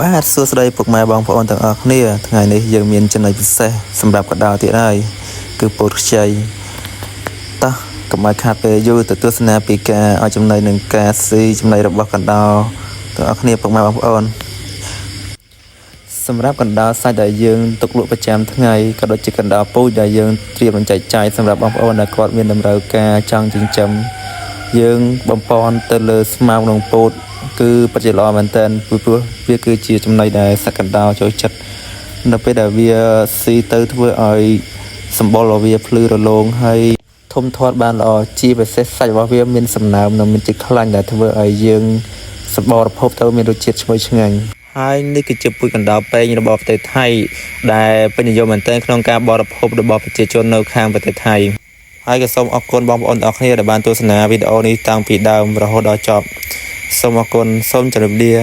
បាទសួស្តីពុកម៉ែបងប្អូនទាំងអស់គ្នាថ្ងៃនេះយើងមានចំណុចពិសេសសម្រាប់កណ្ដាលទៀតហើយគឺពោតខ្ចីតោះកុំឲ្យខាតពេលយូរទៅទស្សនាពីការឲ្យចំណីនឹងការស៊ីចំណីរបស់កណ្ដាលទាំងអស់គ្នាពុកម៉ែបងប្អូនសម្រាប់កណ្ដាលសាច់ដែលយើងទុកលក់ប្រចាំថ្ងៃក៏ដូចជាកណ្ដាលពូជដែលយើងត្រៀមចែកចាយសម្រាប់បងប្អូនដែលគាត់មានតម្រូវការចង់ចិញ្ចឹមយើងបំពន់ទៅលើស្មៅក្នុងពោតគឺពិតជាល្អមែនទែនព្រោះវាគឺជាចំណុចដែលសក្តានុពលចូលចិត្តនៅពេលដែលវាស៊ីទៅធ្វើឲ្យសម្បុររបស់វាភ្លឺរលោងហើយធំធាត់បានល្អជាពិសេសសាច់របស់វាមានសំណើមនិងមានជាតិខ្លាញ់ដែលធ្វើឲ្យយើងសម្បូរភពទៅមានរសជាតិឈ្ងុយឆ្ងាញ់ហើយនេះគឺជាពូជកណ្ដាលពេញរបស់ប្រទេសថៃដែលពេញនិយមមែនទែនក្នុងការបរិភោគរបស់ប្រជាជននៅខាងប្រទេសថៃហើយក៏សូមអរគុណបងប្អូនទាំងអស់គ្នាដែលបានទស្សនាវីដេអូនេះតាំងពីដើមរហូតដល់ចប់សូមអរគុណសូមជម្រាបលា